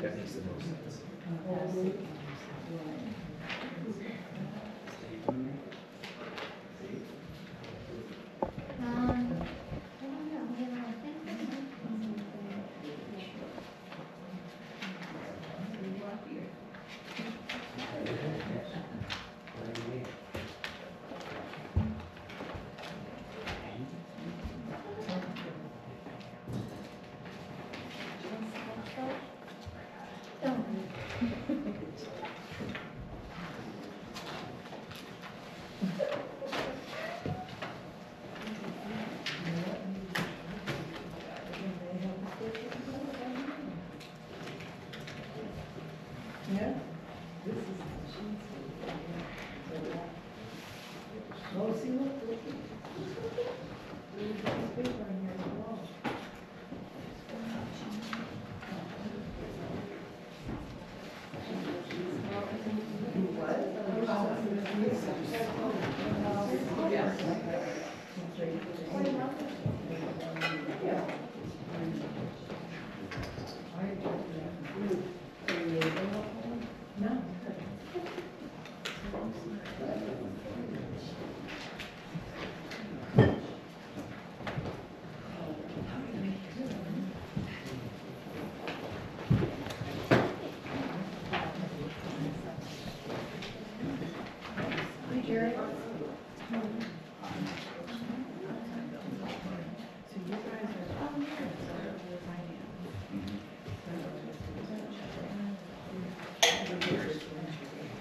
That makes the most sense. Yeah. Oh, see, look.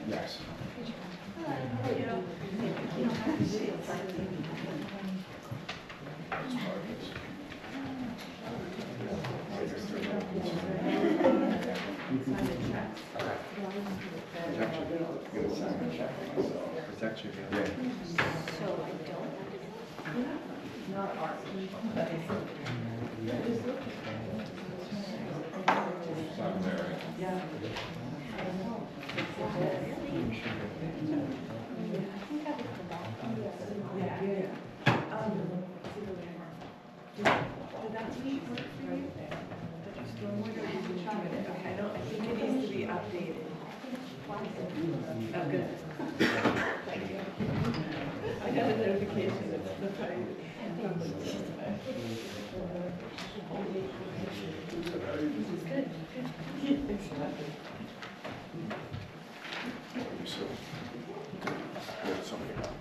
Yes. Protection. Yeah. I think it needs to be updated. Oh, good. I got a notification that the party. This is good. So, there's something about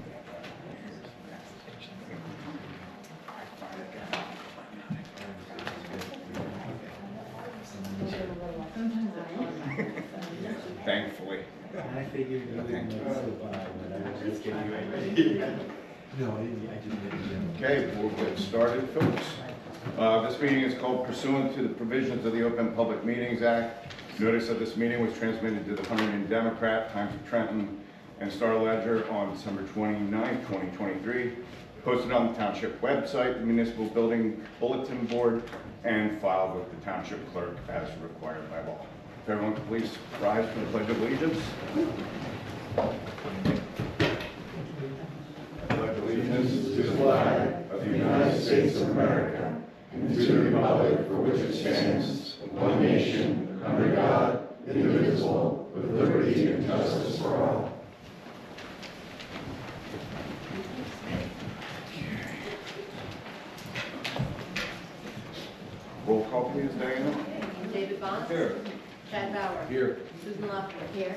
thankfully. I figured you didn't survive, but I was just getting you ready. No, I didn't. Okay, we'll get started, folks. This meeting is called pursuant to the provisions of the Open Public Meetings Act. Notice of this meeting was transmitted to the Hunterdon Democrat, Times of Trenton, and Star Ledger on December 29, 2023. Posted on the township website, the municipal building bulletin board, and filed with the township clerk as required by law. If everyone could please rise for the Pledge of Allegiance. I pledge allegiance to the flag of the United States of America and to the republic for which it stands, one nation, under God, indivisible, with liberty and justice for all. Roll call, please, Diana. David Bond. Here. Chad Bauer. Here. Susan Lofton. Here.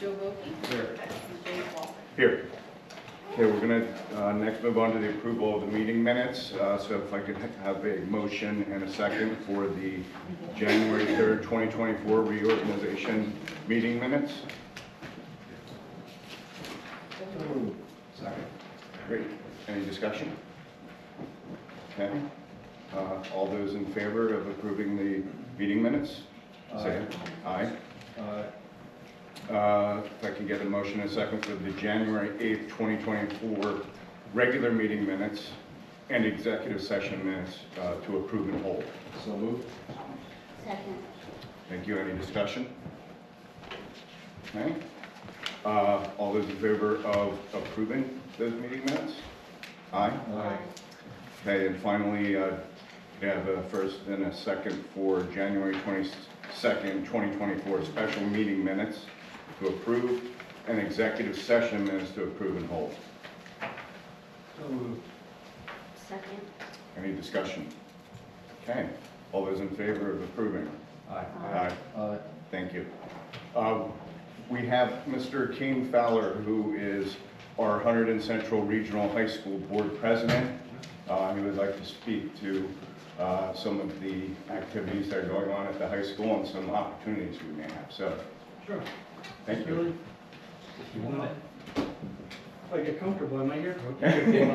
Joe Volkey. Here. Dave Walker. Here. Okay, we're going to next move on to the approval of the meeting minutes. So if I could have a motion and a second for the January 3rd, 2024 reorganization meeting minutes. Second. Great. Any discussion? Okay. All those in favor of approving the meeting minutes? Say aye. If I can get a motion and a second for the January 8th, 2024 regular meeting minutes and executive session minutes to approve and hold. So moved. Second. Thank you. Any discussion? Okay. All those in favor of approving those meeting minutes? Aye. Aye. Okay, and finally, we have a first and a second for January 2nd, 2024 special meeting minutes to approve and executive session minutes to approve and hold. So moved. Second. Any discussion? Okay, all those in favor of approving? Aye. Aye. Thank you. We have Mr. King Fowler, who is our Hunterdon Central Regional High School Board President. He would like to speak to some of the activities that are going on at the high school and some opportunities we may have. So, Sure. thank you. Really? If you want it. If I get comfortable, am I here? Okay.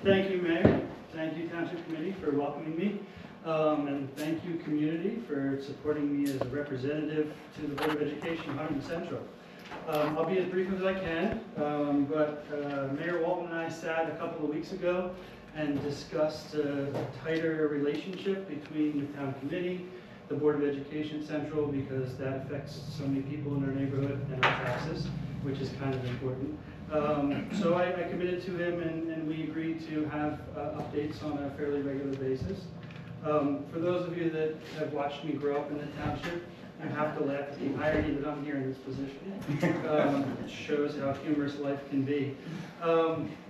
Thank you, Mayor. Thank you, Township Committee, for welcoming me. And thank you, community, for supporting me as a representative to the Board of Education, Hunterdon Central. I'll be as brief as I can, but Mayor Walton and I sat a couple of weeks ago and discussed a tighter relationship between the town committee, the Board of Education Central, because that affects so many people in our neighborhood and our taxes, which is kind of important. So I committed to him, and we agreed to have updates on a fairly regular basis. For those of you that have watched me grow up in the township, you have to laugh at the irony that I'm here in this position. It shows how humorous life can be.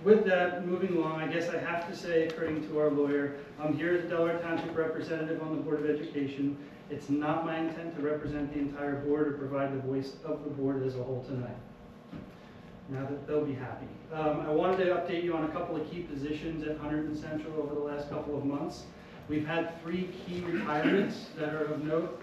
With that, moving along, I guess I have to say, according to our lawyer, I'm here as a Delaware Township representative on the Board of Education. It's not my intent to represent the entire board or provide the voice of the board as a whole tonight. Now that they'll be happy. I wanted to update you on a couple of key positions at Hunterdon Central over the last couple of months. We've had 3 key retirements that are of note.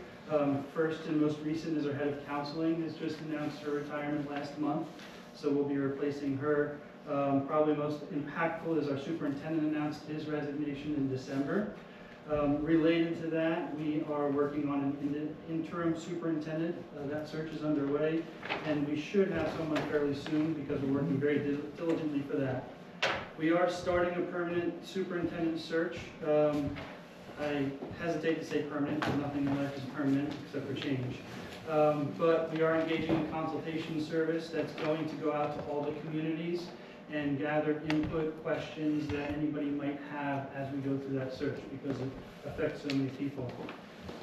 First and most recent is our head of counseling has just announced her retirement last month, so we'll be replacing her. Probably most impactful is our superintendent announced his resignation in December. Related to that, we are working on an interim superintendent. That search is underway, and we should have someone fairly soon because we're working very diligently for that. We are starting a permanent superintendent search. I hesitate to say permanent because nothing in life is permanent except for change. But we are engaging a consultation service that's going to go out to all the communities and gather input, questions that anybody might have as we go through that search because it affects so many people.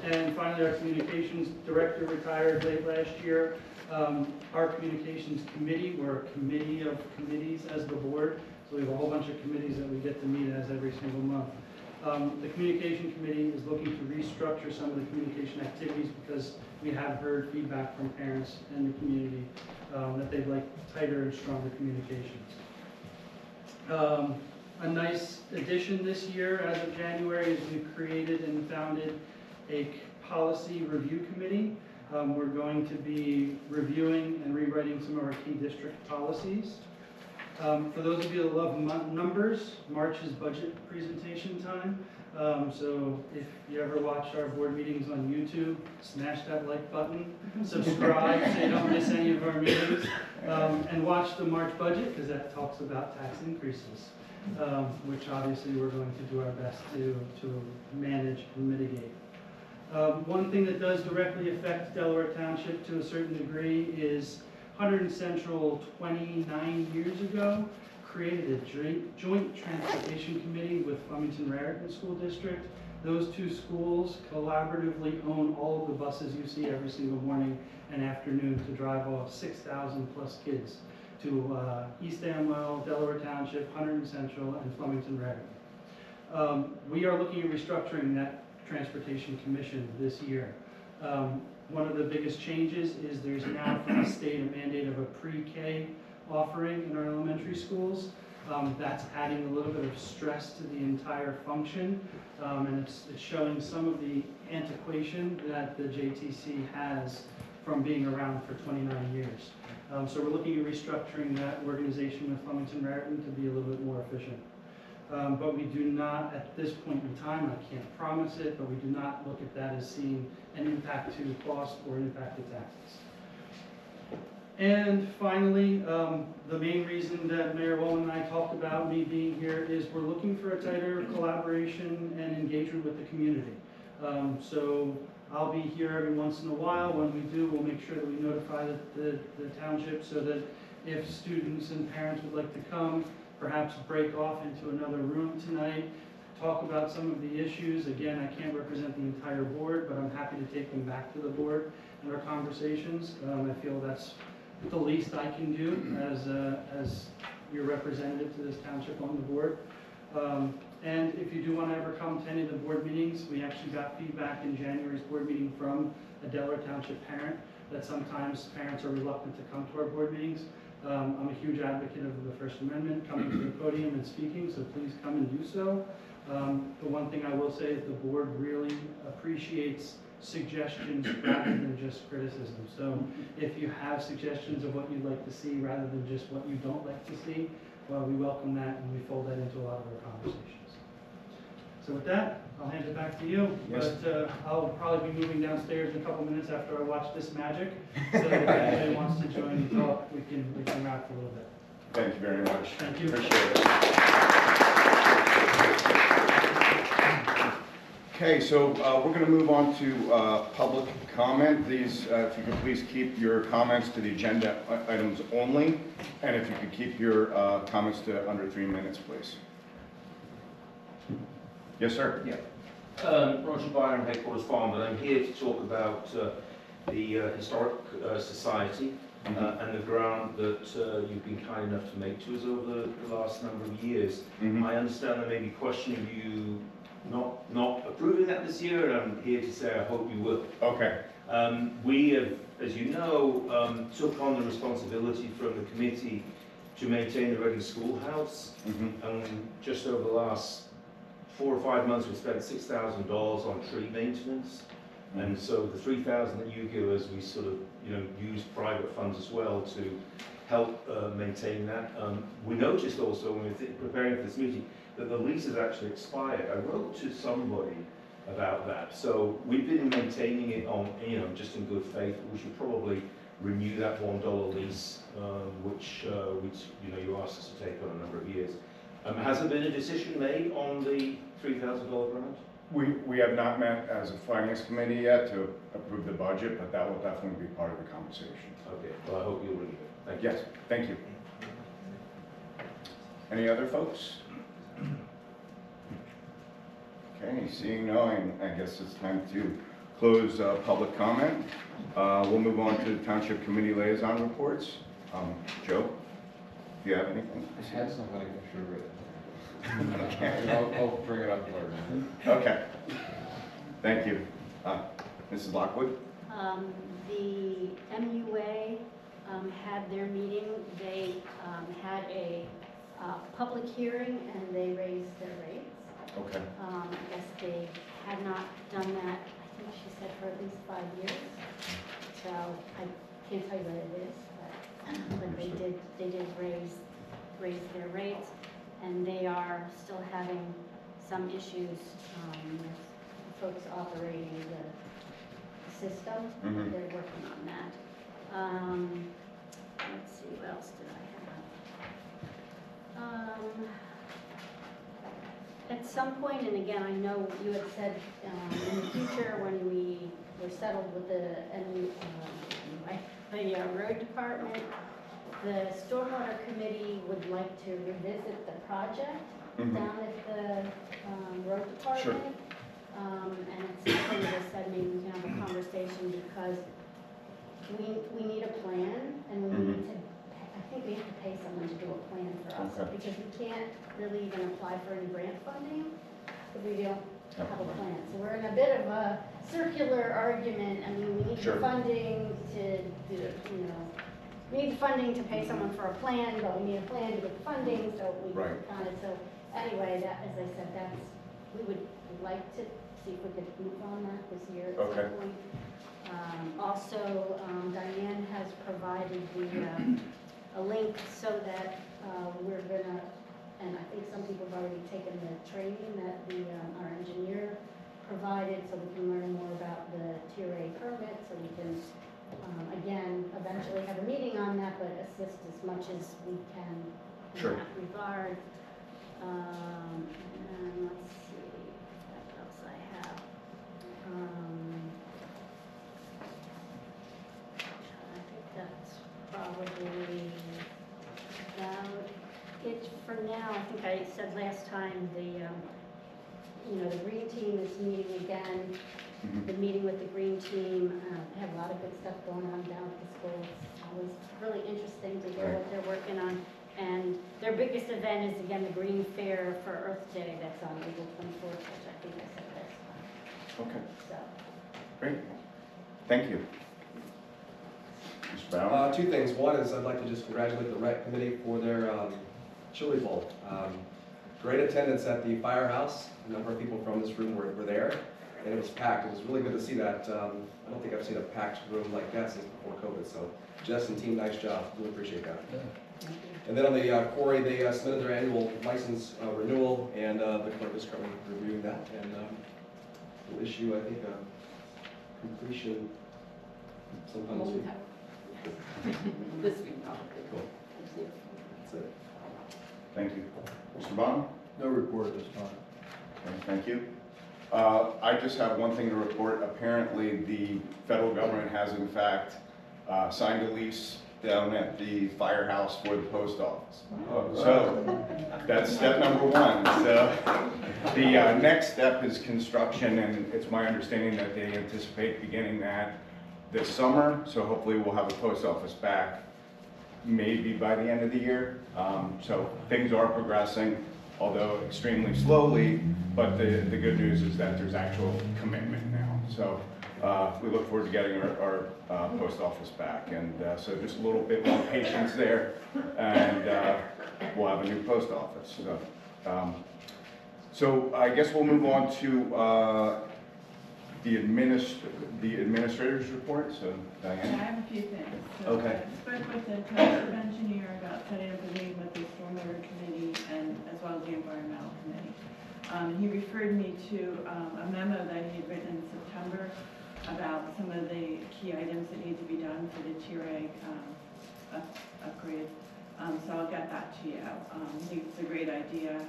And finally, our communications director retired late last year. Our communications committee, we're a committee of committees as the board, so we have a whole bunch of committees that we get to meet as every single month. The communication committee is looking to restructure some of the communication activities because we have heard feedback from parents and the community that they'd like tighter and stronger communications. A nice addition this year as of January is we've created and founded a policy review committee. We're going to be reviewing and rewriting some of our key district policies. For those of you that love numbers, March is budget presentation time. So if you ever watch our board meetings on YouTube, smash that like button, subscribe so you don't miss any of our meetings, and watch the March budget because that talks about tax increases, which obviously we're going to do our best to manage and mitigate. One thing that does directly affect Delaware Township to a certain degree is Hunterdon Central 29 years ago created a joint transportation committee with Flemington-Raritan School District. Those 2 schools collaboratively own all of the buses you see every single morning and afternoon to drive off 6,000 plus kids to East Amwell, Delaware Township, Hunterdon Central, and Flemington-Raritan. We are looking at restructuring that transportation commission this year. One of the biggest changes is there's now from the state a mandate of a pre-K offering in our elementary schools. That's adding a little bit of stress to the entire function, and it's showing some of the antiquation that the JTC has from being around for 29 years. So we're looking at restructuring that organization with Flemington-Raritan to be a little bit more efficient. But we do not, at this point in time, I can't promise it, but we do not look at that as seeing an impact to cost or an impact to taxes. And finally, the main reason that Mayor Walton and I talked about me being here is we're looking for a tighter collaboration and engagement with the community. So I'll be here every once in a while. When we do, we'll make sure that we notify the township so that if students and parents would like to come, perhaps break off into another room tonight, talk about some of the issues. Again, I can't represent the entire board, but I'm happy to take them back to the board in our conversations. I feel that's the least I can do as your representative to this township on the board. And if you do want to ever come to any of the board meetings, we actually got feedback in January's board meeting from a Delaware Township parent that sometimes parents are reluctant to come to our board meetings. I'm a huge advocate of the First Amendment, coming to the podium and speaking, so please come and do so. The one thing I will say is the board really appreciates suggestions rather than just criticism. So if you have suggestions of what you'd like to see rather than just what you don't like to see, well, we welcome that and we fold that into a lot of our conversations. So with that, I'll hand it back to you. Yes. But I'll probably be moving downstairs in a couple minutes after I watch this magic. So if anybody wants to join and talk, we can wrap a little bit. Thank you very much. Thank you. Appreciate it. Okay, so we're going to move on to public comment. These, if you could please keep your comments to the agenda items only, and if you could keep your comments to under 3 minutes, please. Yes, sir. Yeah. Roger Byron, Headquarters Farm, but I'm here to talk about the Historic Society and the grant that you've been kind enough to make to us over the last number of years. Mhm. I understand there may be questioning you not approving that this year, and I'm here to say I hope you will. Okay. We have, as you know, took on the responsibility from the committee to maintain the Reading Schoolhouse, and just over the last 4 or 5 months we spent $6,000 on tree maintenance, and so the $3,000 that you give us, we sort of use private funds as well to help maintain that. We noticed also when we were preparing for this meeting that the lease has actually expired. I wrote to somebody about that, so we've been maintaining it on just in good faith. We should probably renew that $1 lease, which you asked us to take on a number of years. Has there been a decision made on the $3,000 grant? We have not met as a finance committee yet to approve the budget, but that will definitely be part of the conversation. Okay, well I hope you'll renew it. Thank you. Yes, thank you. Any other folks? Okay, seeing no, I guess it's time to close public comment. We'll move on to the Township Committee Liaison Reports. Joe, do you have anything? I had something I should have written. I'll bring it up later. Okay, thank you. Mrs. Lockwood? The MUA had their meeting. They had a public hearing and they raised their rates. Okay. I guess they had not done that, I think she said, for at least 5 years. So I can't tell you what it is, but they did raise their rates, and they are still having some issues with folks operating the system. Mhm. They're working on that. Let's see, what else did I have? At some point, and again, I know you had said in the future when we were settled with the road department, the stormwater committee would like to revisit the project down at the road department. And it's something that I said maybe we can have a conversation because we need a plan, and we need to, I think we have to pay someone to do a plan for us. Okay. Because we can't really even apply for any grant funding if we don't have a plan. So we're in a bit of a circular argument. I mean, we need the funding to do, we need the funding to pay someone for a plan, but we need a plan to get the funding, so we kind of, so anyway, that, as I said, we would like to see if we could move on that this year at some point. Also, Diane has provided a link so that we're gonna, and I think some people have already taken the training that our engineer provided, so we can learn more about the Tier A permit, so we can, again, eventually have a meeting on that, but assist as much as we can in that regard. And let's see what else I have. I think that's probably about it for now. I think I said last time the green team is meeting again. The meeting with the green team, have a lot of good stuff going on down at the schools. It was really interesting to hear what they're working on. And their biggest event is again the Green Fair for Earth Day that's on April 24th, which I think I said last time. Okay, So, great. Thank you. Mr. Bauer? Two things. One is I'd like to just congratulate the rec committee for their chili bowl. Great attendance at the firehouse. A number of people from this room were there, and it was packed. It was really good to see that. I don't think I've seen a packed room like that since before COVID. So, Jess and team, nice job. Really appreciate that. And then on the quarry, they submitted their annual license renewal, and the clerk is currently reviewing that, and will issue, I think, a completion sometime this week. This week, probably. Cool. That's it. Thank you. Mr. Bond? No report at this time. Okay, thank you. I just have one thing to report. Apparently, the federal government has in fact signed a lease down at the firehouse for the post office. So that's step number one. So the next step is construction, and it's my understanding that they anticipate beginning that this summer. So hopefully we'll have a post office back maybe by the end of the year. So things are progressing, although extremely slowly, but the good news is that there's actual commitment now. So we look forward to getting our post office back. And so just a little bit more patience there, and we'll have a new post office. So I guess we'll move on to the administrator's report. So Yeah, I Diane. have a few things. So Okay. I spoke with the township engineer about setting up a meeting with the stormwater committee and as well as the environmental committee. He referred me to a memo that he had written in September about some of the key items that need to be done for the Tier A upgrade. So I'll get that to you. It's a great idea.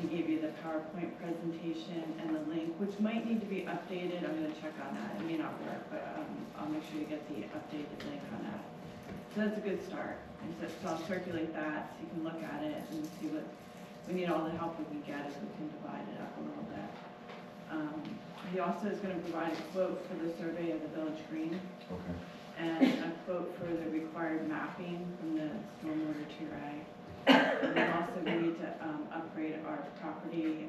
He gave you the PowerPoint presentation and the link, which might need to be updated. I'm going to check on that. It may not work, but I'll make sure you get the updated link on that. So that's a good start. And so I'll circulate that so you can look at it and see what we need. All the help we can get if we can divide it up a little bit. He also is going to provide a quote for the survey of the Village Green. Okay. And a quote for the required mapping from the stormwater Tier A. And then also we need to upgrade our property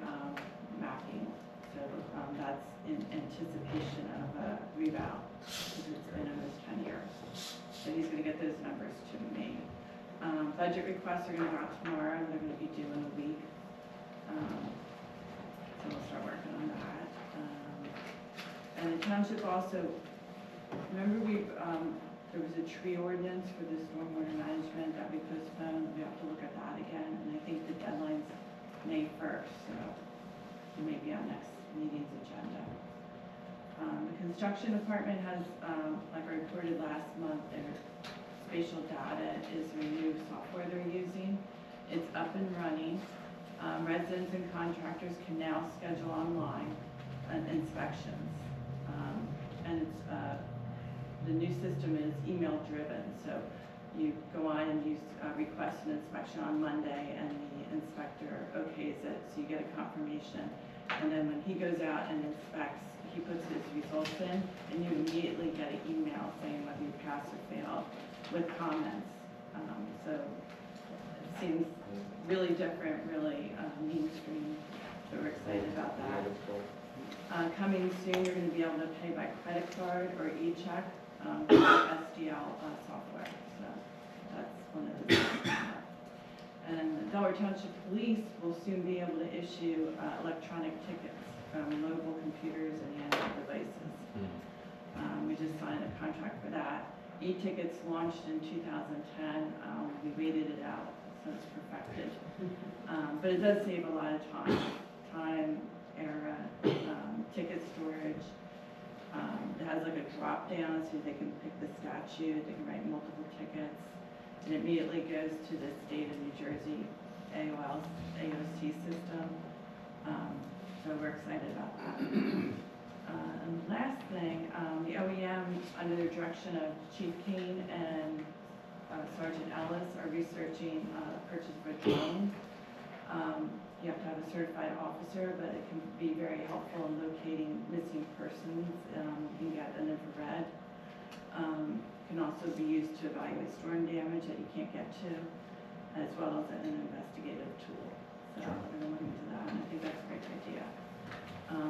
mapping. So that's in anticipation of a revow, because it's been almost 10 years. So he's going to get those numbers to me. Budget requests are going to go out tomorrow, and they're going to be due in a week. So we'll start working on that. And the township also, remember there was a tree ordinance for the stormwater management that we postponed. We have to look at that again, and I think the deadline's May 1st, so it may be on next meeting's agenda. The construction department has, like I reported last month, their spatial data is a new software they're using. It's up and running. Residents and contractors can now schedule online inspections. And it's the new system is email driven, so you go on and you request an inspection on Monday, and the inspector okays it, so you get a confirmation. And then when he goes out and inspects, he puts his results in, and you immediately get an email saying whether you passed or failed with comments. So it seems really different, really mainstream, so we're excited about that. Coming soon, you're going to be able to pay by credit card or e-check with SDL software. So that's one of the things. And the Delaware Township Police will soon be able to issue electronic tickets from mobile computers and handheld devices. We just signed a contract for that. E-tickets launched in 2010. We waited it out, so it's perfected. But it does save a lot of time, error, ticket storage. It has like a drop down so they can pick the statute, they can write multiple tickets. It immediately goes to the state of New Jersey AOC system. So we're excited about that. And last thing, the OEM, under the direction of Chief Kane and Sergeant Ellis, are researching purchase of a drone. you have to have a certified officer, but it can be very helpful in locating missing persons. You can get an infrared. Can also be used to evaluate storm damage that you can't get to, as well as an investigative tool. So Sure. we're going to look into that, and I think that's a great idea.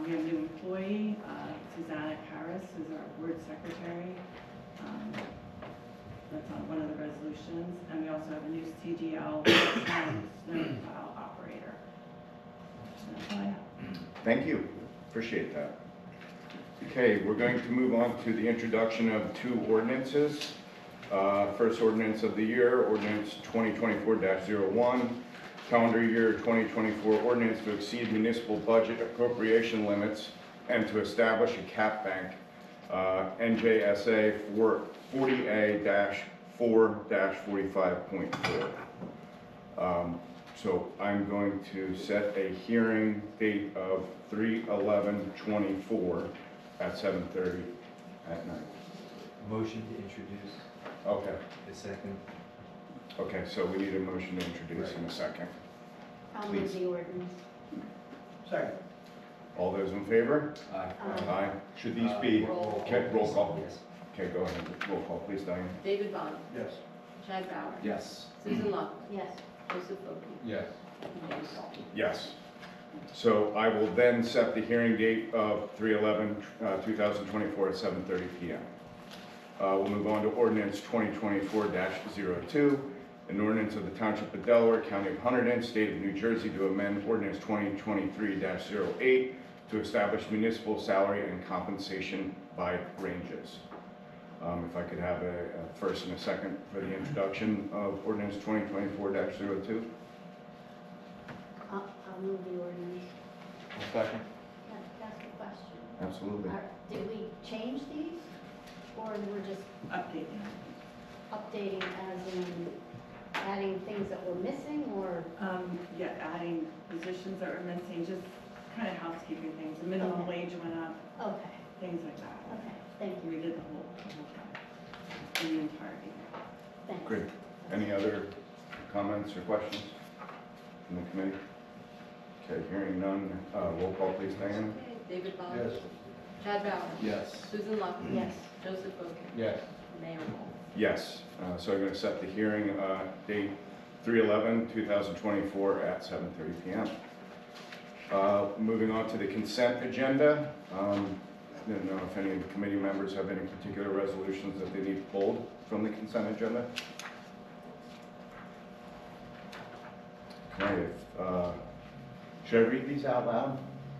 We have a new employee, Susanna Harris, who's our board secretary. That's on one of the resolutions. And we also have a new CDL snowplow operator. So that's all I have. Thank you, appreciate that. Okay, we're going to move on to the introduction of two ordinances. First ordinance of the year, ordinance 2024-01, calendar year 2024 ordinance to exceed municipal budget appropriation limits and to establish a cap bank, NJSA 40A-4-45.4. So I'm going to set a hearing date of 3/11/24 at 7:30 at night. Motion to introduce, Okay, the second. okay, so we need a motion to introduce in a second. I'll move Please. the ordinance. Second. All those in favor? Aye. Aye. Should these be, Roll. okay, roll call? Yes. Okay, go ahead, roll call, please, Diane. David Bond. Yes. Chad Bauer. Yes. Susan Locke. Yes. Joseph Bokie. Yes. Mayor Salton. Yes. So I will then set the hearing date of 3/11/2024 at 7:30 PM. We'll move on to ordinance 2024-02, an ordinance of the Township of Delaware, County of Hunterdon, State of New Jersey to amend ordinance 2023-08 to establish municipal salary and compensation by ranges. If I could have a first and a second for the introduction of ordinance 2024-02. I'll move the ordinance. Second. Can I ask a question? Absolutely. Did we change these, or we're just Updating. updating as in adding things that were missing, or? Yeah, adding positions that were missing, just kind of housekeeping things. The minimum Okay. wage went up, Okay, things like that. okay, thank you, We did the whole thing, in the entirety. thanks. Great. Any other comments or questions from the committee? Okay, hearing none, roll call please, Diane. Okay, David Bond. Yes. Chad Bauer. Yes. Susan Locke. Yes. Joseph Bokie. Yes. Mayor Moore. Yes, so I'm going to set the hearing date 3/11/2024 at 7:30 PM. Moving on to the consent agenda. I don't know if any of the committee members have any particular resolutions that they need pulled from the consent agenda. Okay, should I read these out loud?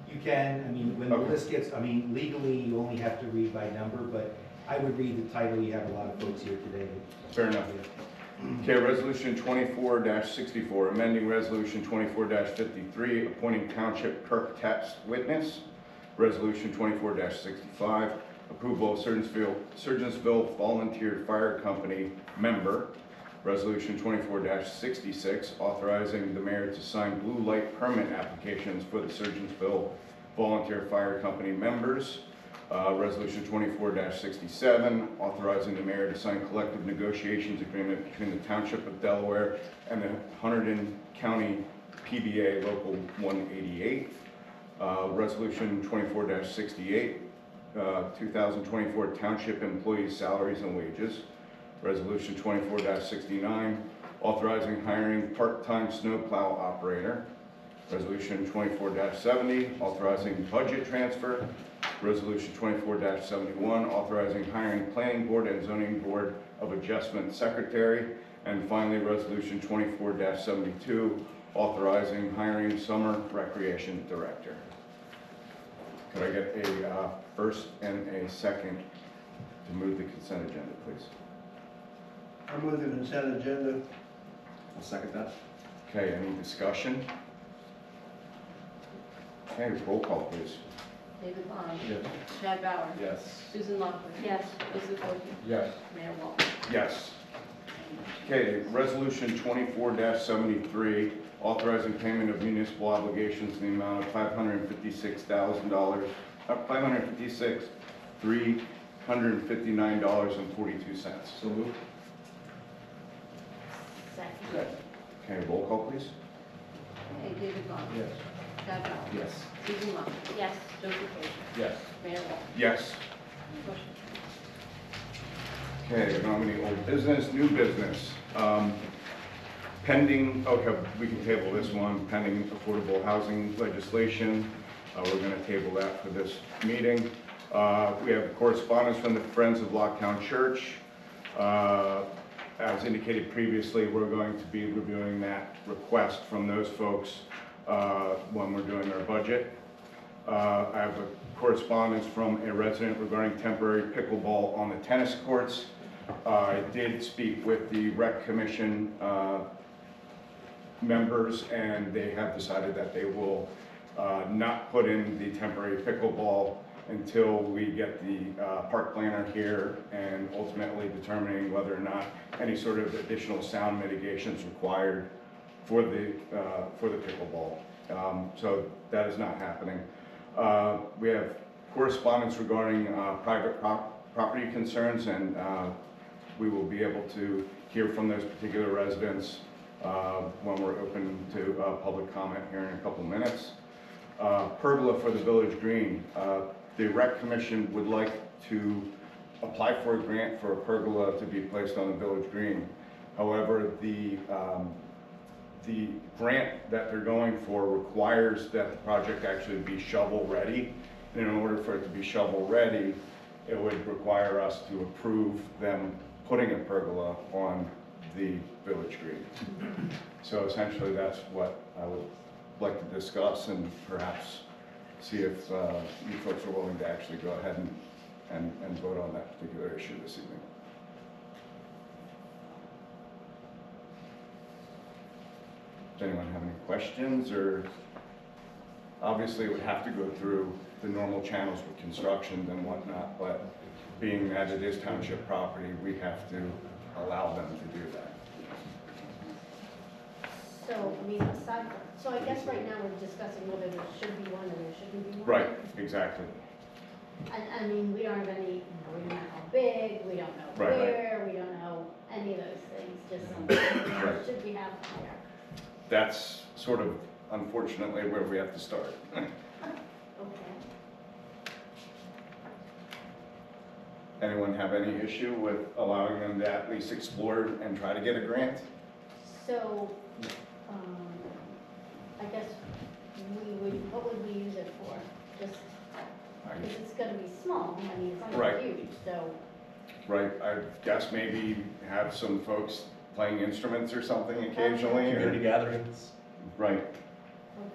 You can, I mean, when the Okay. list gets, I mean, legally, you only have to read by number, but I would read the title, you have a lot of folks here today. Fair enough. Okay, resolution 24-64, amending resolution 24-53, appointing township clerk text witness. Resolution 24-65, approval of Surgeonsville Volunteer Fire Company member. Resolution 24-66, authorizing the mayor to sign blue light permit applications for the Surgeonsville Volunteer Fire Company members. Resolution 24-67, authorizing the mayor to sign collective negotiations agreement between the Township of Delaware and the Hunterdon County PBA Local 188. Resolution 24-68, 2024 Township Employees' Salaries and Wages. Resolution 24-69, authorizing hiring part-time snowplow operator. Resolution 24-70, authorizing budget transfer. Resolution 24-71, authorizing hiring planning board and zoning board of adjustment secretary. And finally, resolution 24-72, authorizing hiring summer recreation director. Could I get a first and a second to move the consent agenda, please? I move the consent agenda. I'll second that. Okay, any discussion? Okay, roll call, please. David Bond. Yes. Chad Bauer. Yes. Susan Locke. Yes. Joseph Bokie. Yes. Mayor Walton. Yes. Okay, resolution 24-73, authorizing payment of municipal obligations in the amount of $556,000, $556,359.42. So moved. Second. Okay, roll call, please. Okay, David Bond. Yes. Chad Ballard. Yes. Susan Long. Yes. Joseph Paul. Yes. Mayor Wall. Yes. Motion Okay, now many old business, new business. Pending, okay, we can table this one, pending affordable housing legislation. We're gonna table that for this meeting. We have correspondence from the Friends of Locktown Church. As indicated previously, we're going to be reviewing that request from those folks when we're doing our budget. I have a correspondence from a resident regarding temporary pickleball on the tennis courts. I did speak with the Rec Commission members, and they have decided that they will not put in the temporary pickleball until we get the park planner here and ultimately determining whether or not any sort of additional sound mitigation is required for the pickleball. So that is not happening. We have correspondence regarding private property concerns, and we will be able to hear from those particular residents when we're open to public comment here in a couple minutes. Pergola for the Village Green. The Rec Commission would like to apply for a grant for a pergola to be placed on the Village Green. However, the grant that they're going for requires that the project actually be shovel ready. And in order for it to be shovel ready, it would require us to approve them putting a pergola on the Village Green. So essentially that's what I would like to discuss and perhaps see if you folks are willing to actually go ahead and vote on that particular issue this evening. Does anyone have any questions? Or obviously it would have to go through the normal channels with construction and whatnot, but being that it is township property, we have to allow them to do that. So, I mean, aside, so I guess right now we're discussing whether there should be one or there shouldn't be one. Right, exactly. And, I mean, we don't have any, we don't know how big, we don't know Right, right. where, we don't know any of those things, just Right. should we have one there? That's sort of unfortunately where we have to start. Okay. Anyone have any issue with allowing them to at least explore and try to get a grant? So, I guess what would we use it for? Just, because it's gonna be small, I mean, it's Right. not huge, so. Right, I guess maybe have some folks playing instruments or something occasionally, Community or, gatherings. right.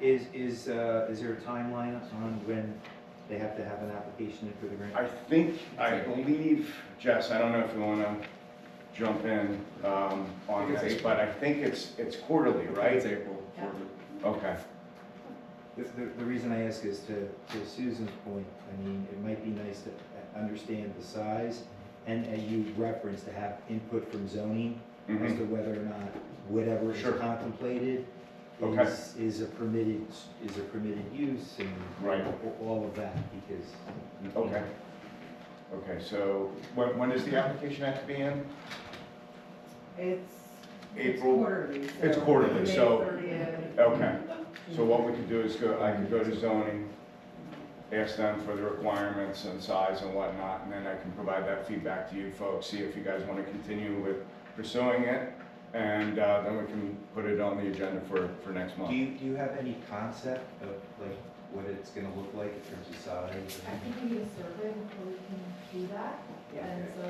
Is there a timeline on when they have to have an application in for the grant? I believe, Jess, I don't know if you wanna jump in, on It's this, April. but I think it's quarterly, right? It's April. Yeah. Okay, The reason I ask is to Susan's point, I mean, it might be nice to understand the size, and as you referenced, to have input from zoning as to whether or not whatever is Sure. contemplated Okay. is a permitted use and Right. all of that, because. you can't- okay. Okay, so when does the application have to be in? It's April? quarterly. It's quarterly, May so- 30th. Okay, so what we could do is I could go to zoning, ask them for the requirements and size and whatnot, and then I can provide that feedback to you folks, see if you guys want to continue with pursuing it, and then we can put it on the agenda for next Do month. you have any concept of like what it's gonna look like in terms of size? I think we need a survey before we can do that, and so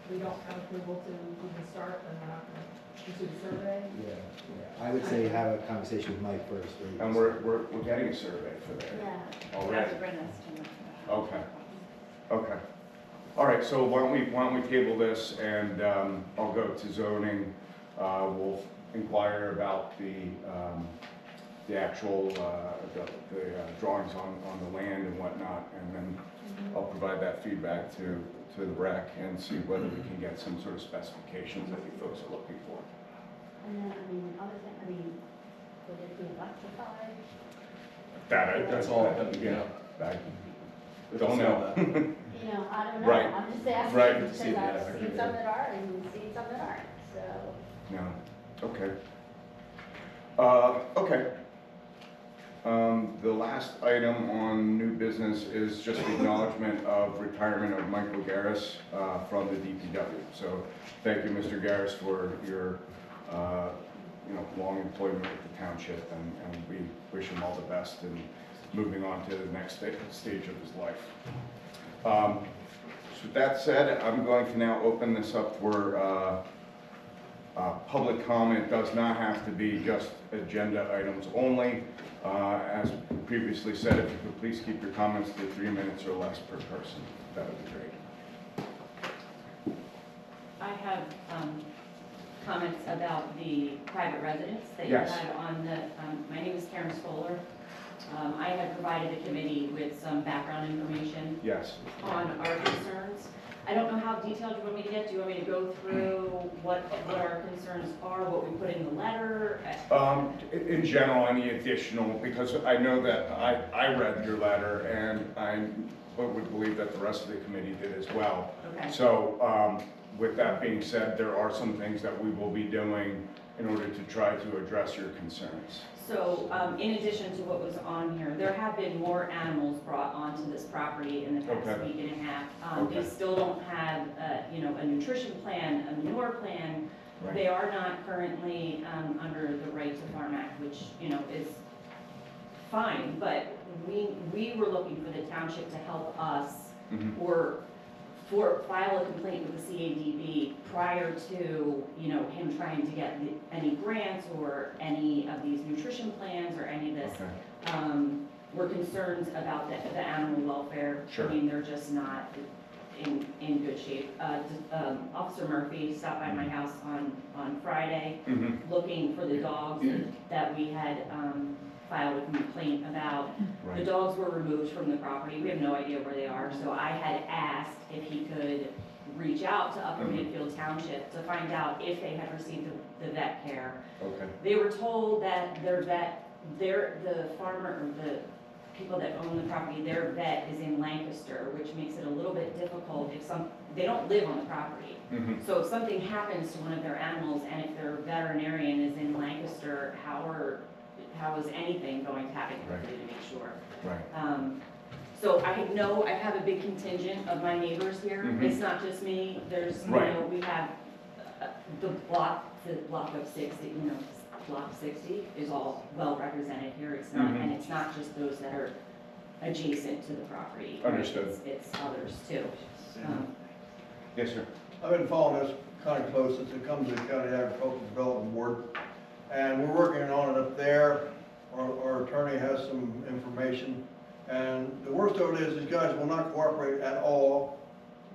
if we don't have approval to even start, then we're not gonna pursue the survey. Yeah, I would say have a conversation with Mike first. right? And we're getting a survey for that Yeah. already. That's Brenna's estimate for the house. Okay. Okay. All right, so why don't we table this, and I'll go to zoning. We'll inquire about the actual, the drawings on the land and whatnot, and then I'll provide that feedback to the rec and see whether we can get some sort of specifications that you folks are looking for. And then, I mean, other thing, I mean, would it be electrified? That's all, Yeah, yeah. I don't know. You know, I don't know, Right. I'm just asking, Right. because See the I've electric, seen yeah. some that are and seen some that aren't, so. No, okay. Okay, The last item on new business is just the acknowledgement of retirement of Michael Garris from the DPW. So thank you, Mr. Garris, for your long employment with the township, and we wish him all the best in moving on to the next stage of his life. So with that said, I'm going to now open this up for public comment. Does not have to be just agenda items only. As previously said, if you could please keep your comments to 3 minutes or less per person, that would be great. I have comments about the private residence that you Yes. had on the, my name is Karen Stoller. I had provided the committee with some background information Yes. on our concerns. I don't know how detailed you want me to get. Do you want me to go through what our concerns are, what we put in the letter? In general, any additional, because I know that I read your letter, and I would believe that the rest of the committee did as well. Okay. So with that being said, there are some things that we will be doing in order to try to address your concerns. So, in addition to what was on here, there have been more animals brought onto this property in the past Okay. week and a half. Okay. They still don't have, a nutrition plan, a manure plan. Right. They are not currently under the Right to Farm Act, which, is fine, but we were looking for the township to help us Mhm. or file a complaint with the CADB prior to, him trying to get any grants or any of these nutrition plans or any of this. Okay. We're concerned about the animal welfare. Sure. I mean, they're just not in good shape. Officer Murphy stopped by my house on Friday, Mhm. looking for the dogs that we had filed a complaint about. The Right. dogs were removed from the property. We have no idea where they are, so I had asked if he could reach out to Upper Mhm. Midfield Township to find out if they had received the vet care. Okay. They were told that the farmer, or the people that own the property, their vet is in Lancaster, which makes it a little bit difficult they don't live on the property. Mhm. So if something happens to one of their animals, and if their veterinarian is in Lancaster, how is anything going to happen quickly to make sure? Right. So I have a big contingent of my neighbors here. Mhm. It's not just me. There's, Right. we have the block of 60, block 60 is all well represented here. It's not, Mhm. and it's not just those that are adjacent to the property. right? Understood. It's others too. Yes, sir. I've been following this kind of close since it comes to the County Agricultural Development Board, and we're working on it up there. Our attorney has some information, and the worst of it is these guys will not cooperate at all.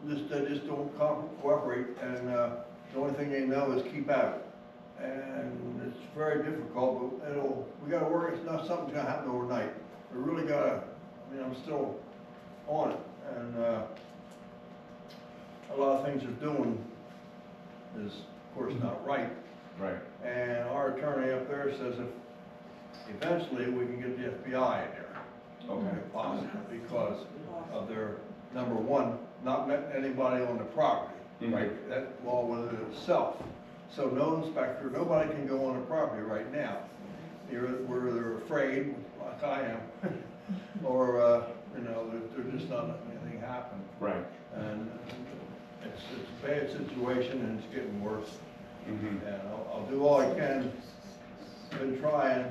They just don't cooperate, and the only thing they know is keep at it. And it's very difficult, but we gotta work, it's not something's gonna happen overnight. We really gotta, I'm still on it, and a lot of things they're doing is, of course, not right. Right. And our attorney up there says if eventually we can get the FBI in there. Okay. If possible, because of their, number one, not letting anybody on the property, Mhm. right? That law within itself. So no inspector, nobody can go on the property right now. Where they're afraid, like I am, or, they're just not letting anything happen. Right. And it's a bad situation, and it's getting worse. Mhm. And I'll do all I can, been trying,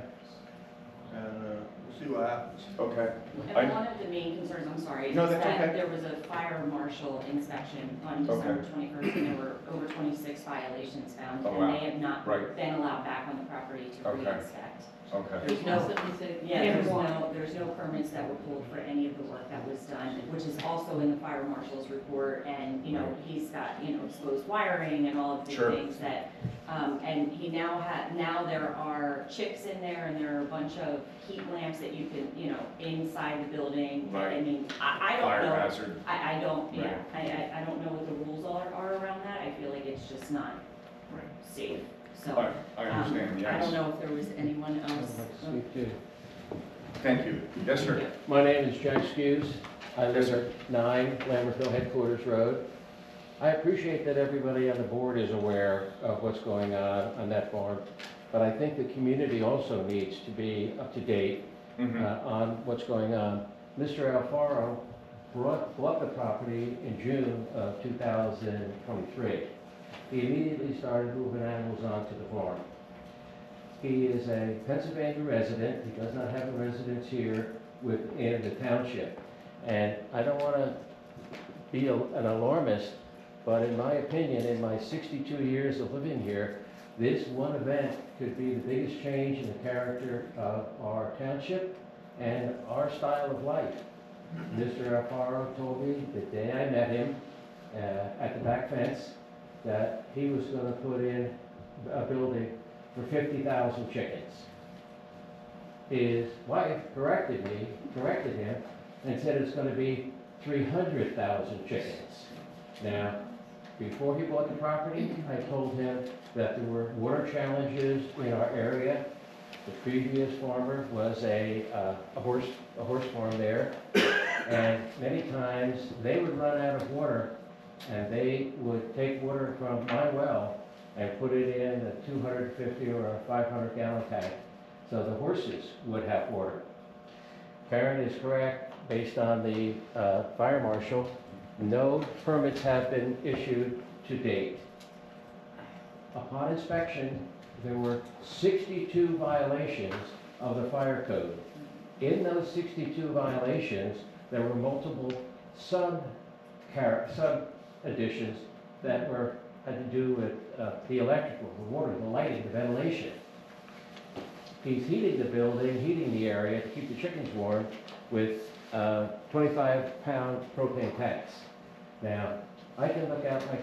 and we'll see what happens. Okay. And one of the main concerns, I'm sorry, is No, that's that okay. there was a fire marshal inspection on December 21st, and there were over 26 violations found, Oh, and wow. they have not Right. been allowed back on the property to Okay. re-inspect. Okay. There's no permits that were pulled for any of the work that was done, which is also in the fire marshal's report, and, he's got, exposed wiring and all of the Sure. things that, and he now there are chips in there, and there are a bunch of heat lamps that you can, inside the building. Right. I mean, I don't Fire know. hazard. I don't, yeah, Right. I don't know what the rules are around that. I feel like it's just not Right. safe, so. I understand, I yes. don't know if there was anyone else. Thank you. Yes, sir. My name is Jack Skews. I Yes, live sir. at 9 Lambertville Headquarters Road. I appreciate that everybody on the board is aware of what's going on that farm, but I think the community also needs to be up to date on what's going on. Mr. Alfaro bought the property in June of 2023. He immediately started moving animals onto the farm. He is a Pennsylvania resident. He does not have a residence here within the township. And I don't want to be an alarmist, but in my opinion, in my 62 years of living here, this one event could be the biggest change in the character of our township and our style of life. Mr. Alfaro told me the day I met him at the back fence that he was going to put in a building for 50,000 chickens. His wife corrected him, and said it's going to be 300,000 chickens. Now, before he bought the property, I told him that there were water challenges in our area. The previous farmer was a horse farm there, and many times they would run out of water, and they would take water from my well and put it in a 250 or a 500 gallon tank, so the horses would have water. Karen is correct, based on the fire marshal, no permits have been issued to date. Upon inspection, there were 62 violations of the fire code. In those 62 violations, there were multiple sub-additions that had to do with the electrical, the water, the lighting, the ventilation. He's heating the building, heating the area to keep the chickens warm with 25-pound propane tanks. Now, I can look out my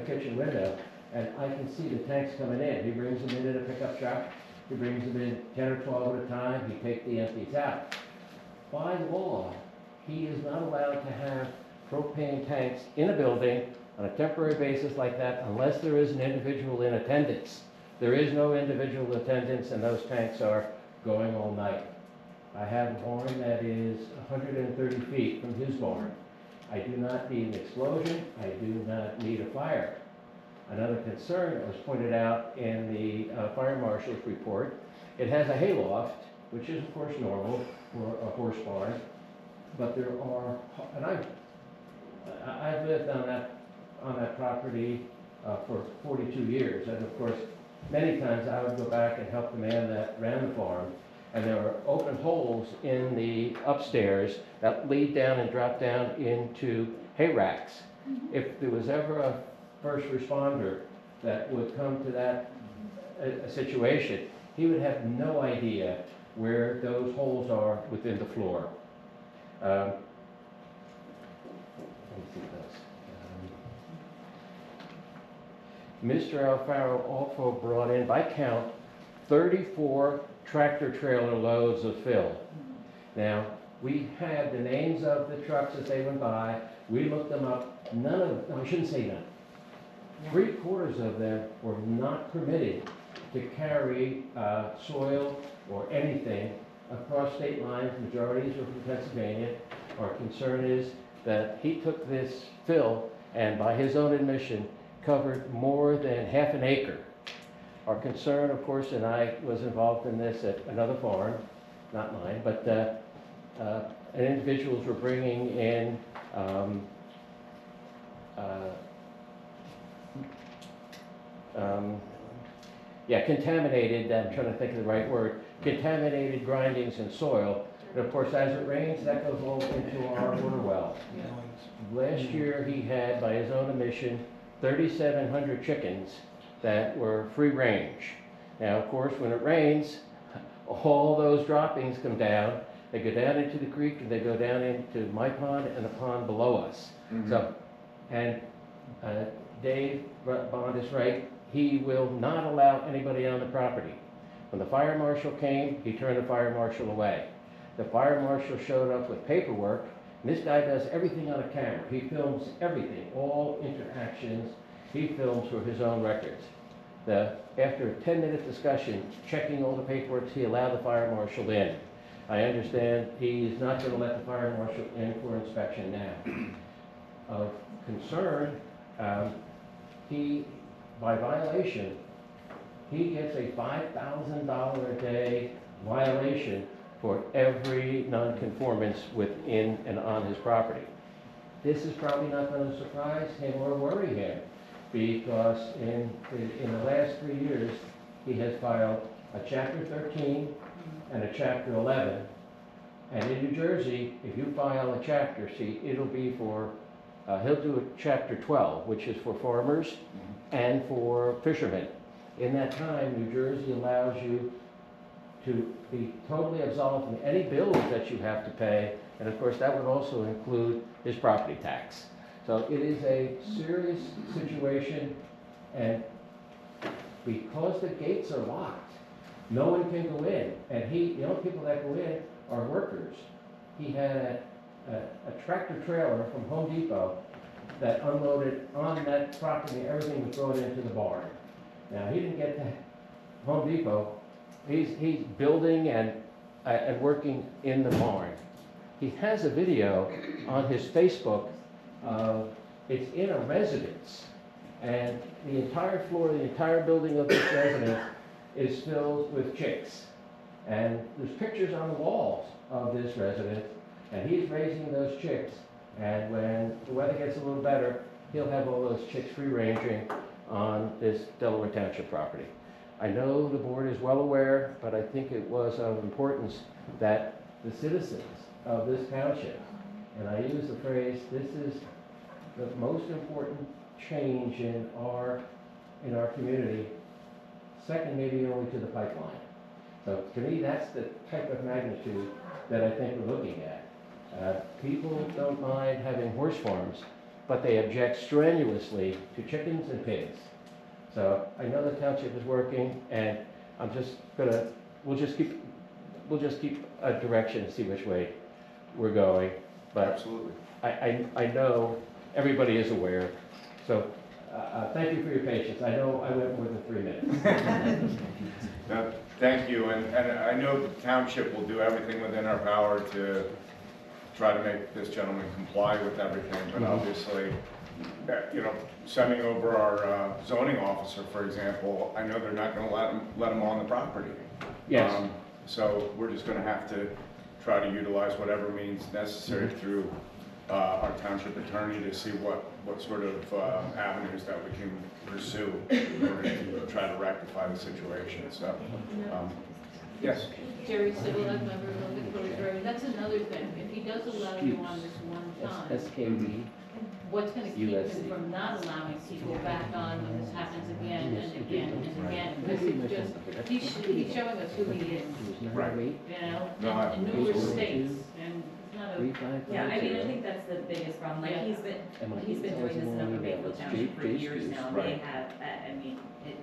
kitchen window and I can see the tanks coming in. He brings them in a pickup truck. He brings them in 10 or 12 at a time. He takes the empties out. By law, he is not allowed to have propane tanks in a building on a temporary basis like that unless there is an individual in attendance. There is no individual attendance, and those tanks are going all night. I have a barn that is 130 feet from his barn. I do not need an explosion. I do not need a fire. Another concern that was pointed out in the fire marshal's report, it has a hayloft, which is of course normal for a horse barn, but there are, and I've lived on that property for 42 years, and of course, many times I would go back and help the man that ran the farm, and there were open holes in the upstairs that lead down and drop down into hay racks. If there was ever a first responder that would come to that situation, he would have no idea where those holes are within the floor. Let me see this. Mr. Alfaro also brought in, by count, 34 tractor trailer loads of fill. Now, we had the names of the trucks as they went by. We looked them up. None of them, I shouldn't say none. 3/4 of them were not permitted to carry soil or anything across state lines. Majorities were from Pennsylvania. Our concern is that he took this fill and, by his own admission, covered more than half an acre. Our concern, of course, and I was involved in this at another farm, not mine, but individuals were bringing in contaminated, I'm trying to think of the right word, contaminated grindings and soil. And of course, as it rains, that goes all into our water well. Last year, he had, by his own admission, 3,700 chickens that were free range. Now, of course, when it rains, all those droppings come down. They go down into the creek, and they go down into my pond and the pond below us. So, and Dave Bond is right. He will not allow anybody on the property. When the fire marshal came, he turned the fire marshal away. The fire marshal showed up with paperwork, and this guy does everything on a camera. He films everything, all interactions. He films for his own records. After a 10-minute discussion, checking all the paperwork, he allowed the fire marshal in. I understand he's not going to let the fire marshal in for inspection now. Of concern, by violation, he gets a $5,000 a day violation for every nonconformance within and on his property. This is probably not going to surprise him or worry him, because in the last 3 years, he has filed a Chapter 13 and a Chapter 11. And in New Jersey, if you file a chapter, see, it'll be for, he'll do a Chapter 12, which is for farmers and for fishermen. In that time, New Jersey allows you to be totally absolved from any bills that you have to pay, and of course, that would also include his property tax. So it is a serious situation, and because the gates are locked, no one can go in, and the only people that go in are workers. He had a tractor trailer from Home Depot that unloaded on that property, everything was thrown into the barn. Now, he didn't get to Home Depot. He's building and working in the barn. He has a video on his Facebook. It's in a residence, and the entire floor, the entire building of this residence is filled with chicks. And there's pictures on the walls of this residence, and he's raising those chicks. And when the weather gets a little better, he'll have all those chicks free-ranging on this Delaware Township property. I know the board is well aware, but I think it was of importance that the citizens of this township, and I use the phrase, this is the most important change in our community, second maybe only to the pipeline. So to me, that's the type of magnitude that I think we're looking at. People don't mind having horse farms, but they object strenuously to chickens and pigs. So I know the township is working, and I'm just gonna, we'll just keep a direction and see which way we're going. But Absolutely. I know everybody is aware. So thank you for your patience. I know I went more than 3 minutes. No, thank you, and I know the township will do everything within our power to try to make this gentleman comply with everything, but obviously, sending over our zoning officer, for example, I know they're not gonna let him on the property. Yes. So we're just gonna have to try to utilize whatever means necessary through our township attorney to see what sort of avenues that we can pursue in order to try to rectify the situation, so, yes. Jerry Sibilek, member of the Village Road. That's another thing. If he does allow you on this one time, SKB. what's going to keep him from not allowing people back on when this happens again and again and again? Because he's showing us who he is, Right. in numerous states, and it's not a. Yeah, I mean, I think that's the biggest problem, like, he's been doing this in Upper Bayfield Township for years now, they Right. have,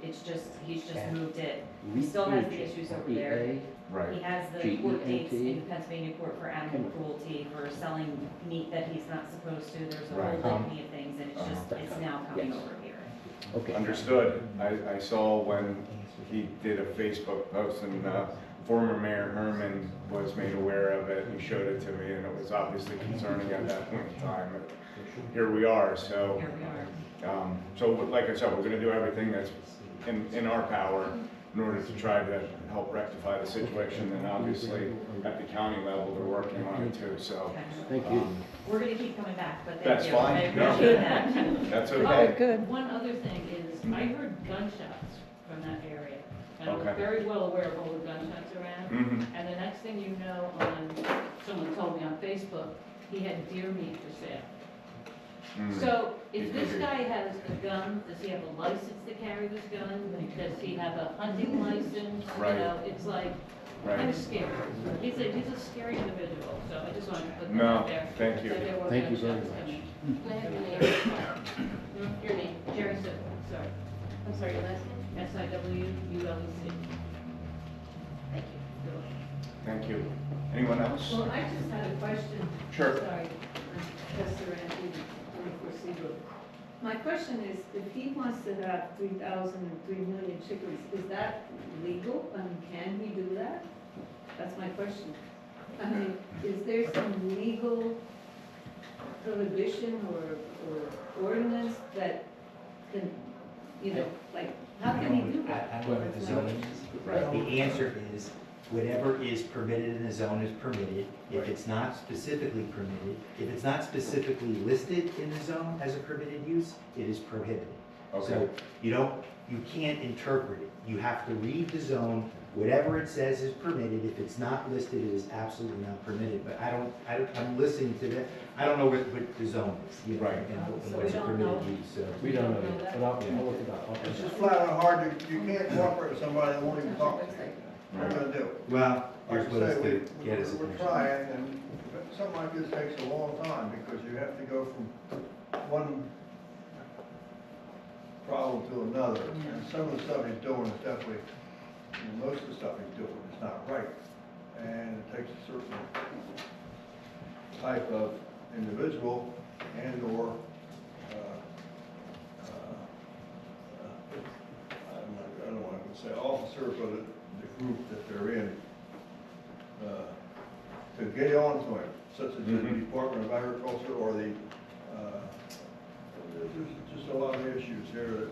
he's just moved it. He still has the issues over there. Right. He has the court dates in Pennsylvania court for animal cruelty, for selling meat that he's not supposed to, there's a Right. whole litany of things, and it's now coming over here. Okay. Understood. I saw when he did a Facebook post and former Mayor Herman was made aware of it. He showed it to me, and it was obviously concerning at that point in time. But here we are, so. Here we are. So like I said, we're gonna do everything that's in our power in order to try to help rectify the situation. And obviously, at the county level, they're working on it too, so. Thank you. We're gonna keep coming back, but That's thank you. fine. I No. appreciate that. That's Oh, okay. good. One other thing is, I heard gunshots from that area. And I was Okay. very well aware of all the gunshots around. Mhm. And the next thing you know, someone told me on Facebook, he had deer meat for sale. Mm. So if this guy has a gun, does he have a license to carry this gun? Does he have a hunting license? Right. It's like, Right. kind of scary. He's a scary individual, so I just wanted to put that No, out there. thank you. That there were Thank you very gunshots much. coming. Can I have your name? Your name, Jerry Sibley, sorry. I'm sorry, your last name? SIWULEC. Thank you. You're welcome. Thank you. Anyone else? Well, I just had a question. Sure. Sorry, Professor Anthony, 24 Seabrook. My question is, if he wants to have 3,000 and 3 million chickens, is that legal? I mean, can he do that? That's my question. I mean, is there some legal prohibition or ordinance that can, like, how can he do that? I don't know what the zoning is, but the answer is, whatever is permitted in the zone is permitted. If it's not specifically permitted, if it's not specifically listed in the zone as a permitted use, it is prohibited. Okay. So you can't interpret it. You have to read the zone, whatever it says is permitted. If it's not listed, it is absolutely not permitted. But I'm listening to that. I don't know what the zone is, you know, Right. and So what's we a don't permitted know. use, so. We don't know yet, but I'll look it up. Okay. It's just flat out hard, you can't cooperate with somebody that won't even talk to you. What are you gonna do? Well, Like here's I what say, it's to get his we're attention. trying, and something like this takes a long time, because you have to go from one problem to another. And some of the stuff he's doing is definitely, most of the stuff he's doing is not right. And it takes a certain type of individual and/or, I don't want to say officer, but the group that they're in, to get on to him, such as the Department of Agriculture or the, there's just a lot of issues here that,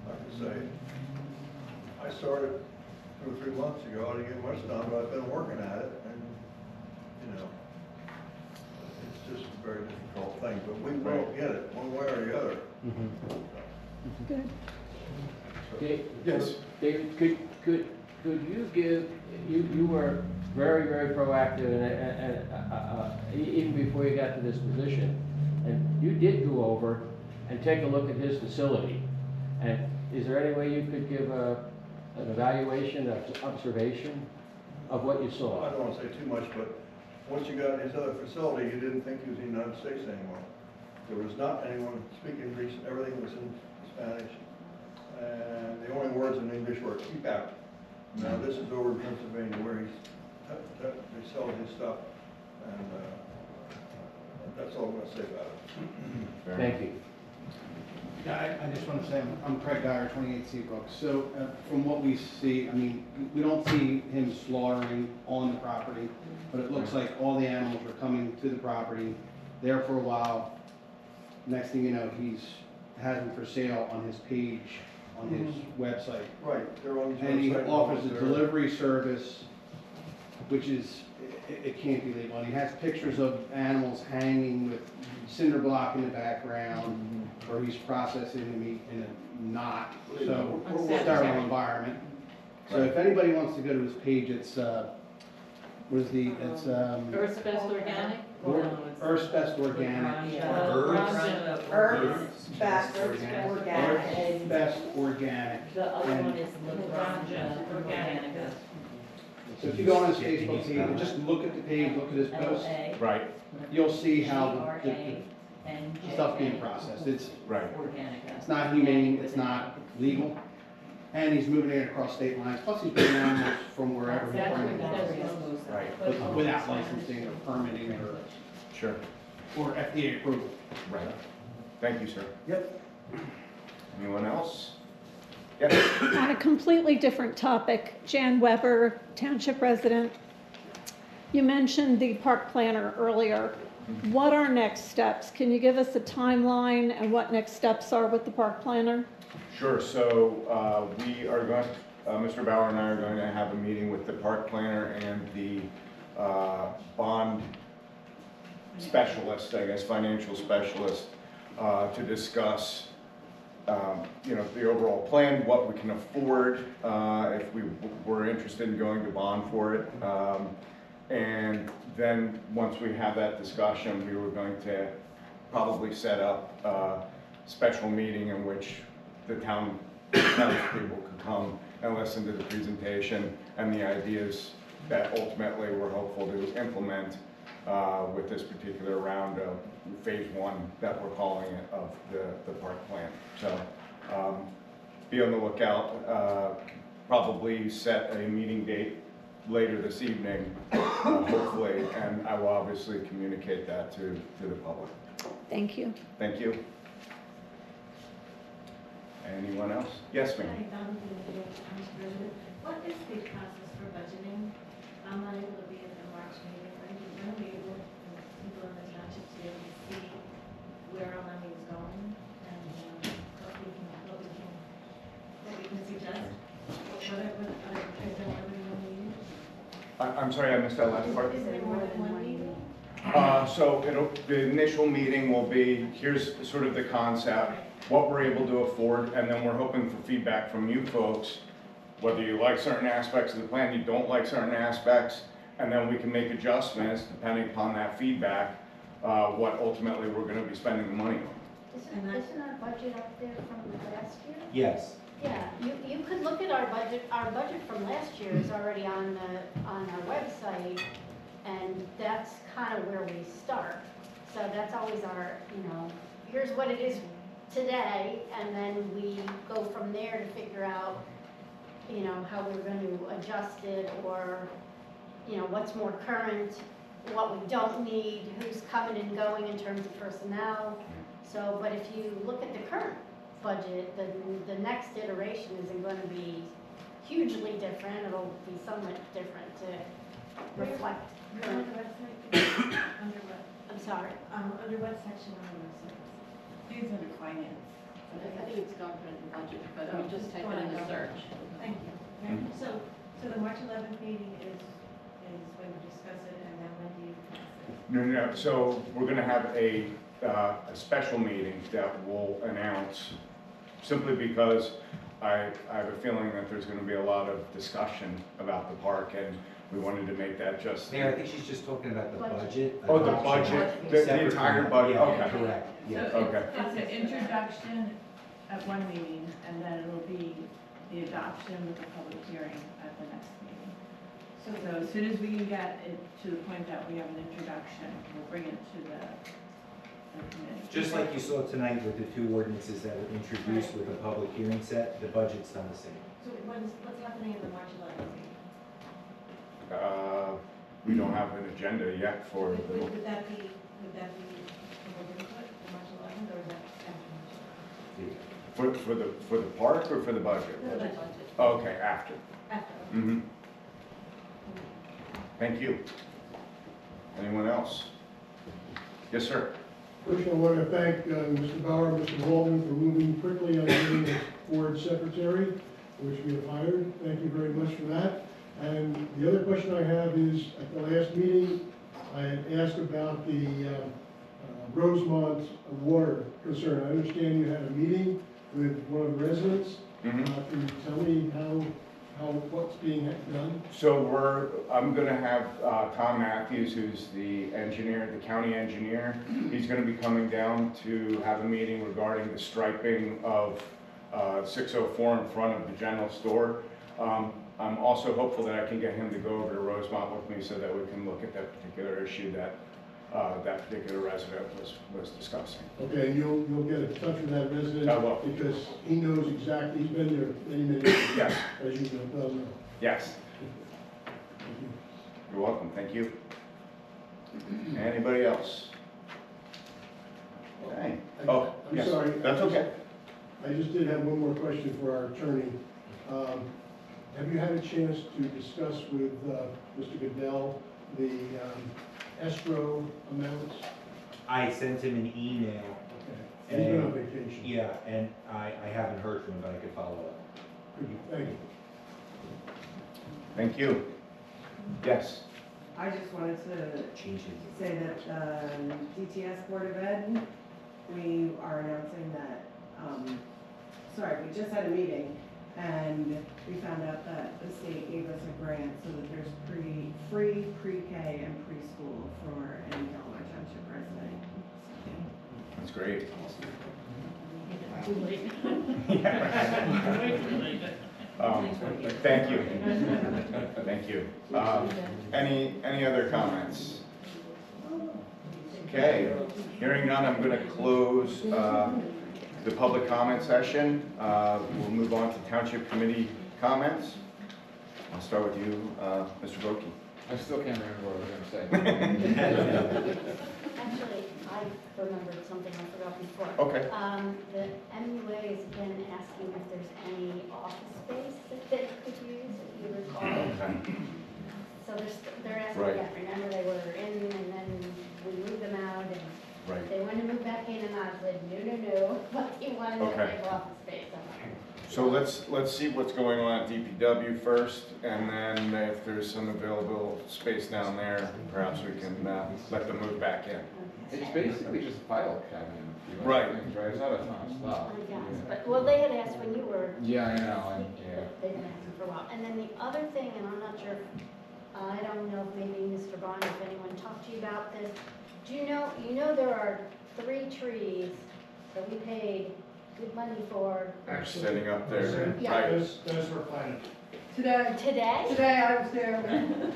like I say, I started 2 or 3 months ago. I didn't get much done, but I've been working at it, and, you know, it's just a very difficult thing, but we will get it, one way or the other. Good. Yes. David, could you give, you were very, very proactive and even before you got to this position, and you did go over and take a look at his facility. And is there any way you could give an evaluation, an observation of what you I saw? don't want to say too much, but once you got his other facility, you didn't think he was in the United States anymore. There was not anyone speaking Greek, everything was in Spanish. And the only words in English were keep out. Now, this is over in Pennsylvania where they sell his stuff, and that's all I'm gonna say about it. Thank you. Yeah, I just want to say, I'm Craig Dyer, 28 Seabrook. So from what we see, I mean, we don't see him slaughtering on the property, but it looks like all the animals are coming to the property, there for a while. Next thing you know, has them for sale on his page, on his website. Right, they're on his And he website. offers a They're- delivery service, which is, it can't be legal. And he has pictures of animals hanging with cinder block in the background, where he's processing the meat in a not so sterile environment. So if anybody wants to go to his page, it's, Earth's Best Organic? Earth's Best Organic. Earth's Best Earth's Best Organic. The other one is LaGrange Organica. So if you go on his Facebook page and just look at the page, look at his posts, Right, you'll see how the stuff being processed. It's not humane, it's not legal, and he's moving it across state lines. Plus, he's bringing animals from wherever he's bringing them, right, without licensing or permitting sure, or FDA approval. right. Thank you, sir. Yep. Anyone else? Yes. On a completely different topic, Jan Weber, township resident. You mentioned the park planner earlier. What are next steps? Can you give us a timeline and what next steps are with the park planner? Sure, so we are going, Mr. Bauer and I are going to have a meeting with the park planner and the bond specialist, I guess, financial specialist, to discuss the overall plan, what we can afford, if we were interested in going to bond for it. And then, once we have that discussion, we were going to probably set up a special meeting in which the town people could come and listen to the presentation and the ideas that ultimately we're hopeful to implement with this particular round of phase 1 that we're calling it of the park plan. So be on the lookout, probably set a meeting date later this evening, hopefully, and I will obviously communicate that to the public. Thank you. Thank you. Anyone else? Yes, ma'am. What is the process for budgeting? I'm not able to be at the March meeting. When are we able, people in the township to be able to see where our money is going and what we can suggest? Whatever we need? I'm sorry, I missed that last part. Is there more than one meeting? So the initial meeting will be, here's sort of the concept, what we're able to afford, and then we're hoping for feedback from you folks, whether you like certain aspects of the plan, you don't like certain aspects, and then we can make adjustments depending upon that feedback, what ultimately we're gonna be spending the money on. Isn't our budget up there from last year? Yes. Yeah, you could look at our budget from last year is already on our website, and that's kind of where we start. So that's always our, here's what it is today, and then we go from there to figure out, how we're going to adjust it, or, what's more current, what we don't need, who's coming and going in terms of personnel. So, but if you look at the current budget, the next iteration isn't going to be hugely different. It'll be somewhat different to reflect Under current. the website? Under what? I'm sorry. Under what section on the website? These are the finance. I think it's government and budget, but I'm just typing in the search. Thank you. Mhm. So the March 11th meeting is when we discuss it, and then when do you pass it? No, so we're gonna have a special meeting that we'll announce, simply because I have a feeling that there's gonna be a lot of discussion about the park, and we wanted to make that just. Mayor, I think she's just talking about the budget. Oh, the budget, the entire budget, Yeah, okay. correct, yes. So Okay. it's an introduction at one meeting, and then it'll be the adoption with a public hearing at the next meeting. So as soon as we can get it to the point that we have an introduction, we'll bring it to the committee. Just like you saw tonight with the two ordinances that were introduced with the public hearing set, the budget's done the same. So what's happening at the March 11th meeting? We don't have an agenda yet for the, Would that be public input, the March 11th, or is that after March 11th? for the park or for the budget? The budget. Okay, after. After. Mm-hmm. Thank you. Anyone else? Yes, sir. First, I want to thank Mr. Bauer and Mr. Waldman for moving quickly on getting the board secretary, which we have hired. Thank you very much for that. And the other question I have is, at the last meeting, I had asked about the Rosemont water concern. I understand you had a meeting with one of the residents. Mhm. Can you tell me what's being done? So I'm gonna have Tom Matthews, who's the engineer, the county engineer. He's gonna be coming down to have a meeting regarding the striping of 604 in front of the general store. I'm also hopeful that I can get him to go over to Rosemont with me so that we can look at that particular issue that that particular resident was discussing. Okay, and you'll get in touch with that resident? I will. Because he knows exactly, he's been there many years. Yes. As you well know. Yes. You're welcome, thank you. Anybody else? Okay. Oh, I'm yes. sorry. That's okay. I just did have one more question for our attorney. Have you had a chance to discuss with Mr. Goodell the escrow amounts? I sent him an email. Okay. He's been on vacation. Yeah, and I haven't heard from him, but I could follow up. Thank you. Thank you. Yes. I just wanted to Changes. say that DTS Board of Ed, we are announcing that, we just had a meeting and we found out that the state gave us a grant so that there's free pre-K and preschool for any Delaware Township resident. That's great. Thank you. Thank you. Any other comments? Okay, hearing none, I'm going to close the public comment session. We'll move on to Township Committee comments. I'll start with you, Mr. Boki. I still can't remember what I was going to say. Actually, I remembered something I forgot before. Okay. The MUA is again asking if there's any office space that they could use, if you recall. Okay. So they're asking Right. that. Remember, they were in and then we moved them out and Right. they wanted to move back in and I said, no, but he wanted a Okay. big office space. I'm like, So let's see what's going on at DPW first, and then if there's some available space down there, perhaps we can let them move back in. It's basically just file cabinet. Right. Things, right? It's not a ton of stuff. I guess, but, well, they had asked when you were. Yeah, I know, and, yeah. They've been asking for a while. And then the other thing, and I'm not sure, I don't know if maybe Mr. Bond, if anyone talked to you about this. Do you know there are 3 trees that we paid good money for? They're sitting up there. Yeah. Right. Those were planted. Today, Today? today I was there.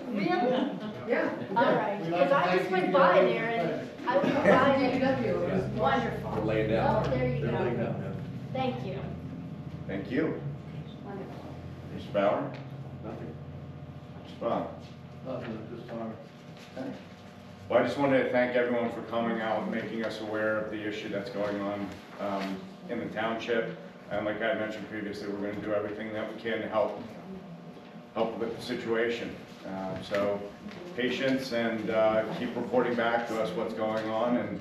Really? Yeah. All right, because I just went by there and I went by there. DPW, it was Wonderful. They're laying down. Oh, there you They're laying go. down, yeah. Thank you. Thank you. Wonderful. Mr. Bauer? Nothing. Mr. Bond? Nothing at this time. Well, I just wanted to thank everyone for coming out and making us aware of the issue that's going on in the township. And like I mentioned previously, we're going to do everything that we can to help with the situation. So patience and keep reporting back to us what's going on, and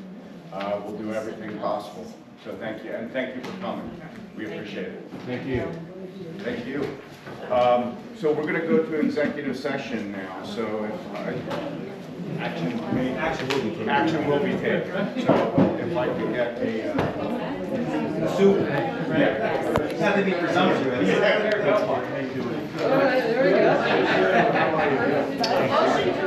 we'll do everything possible. So thank you, and thank you for coming. We appreciate it. Thank you. Thank you. So we're going to go to executive session now. So if action will be taken. So if I could get a Soup. yeah. It's not to be presumptuous. All right, there we go. Motion to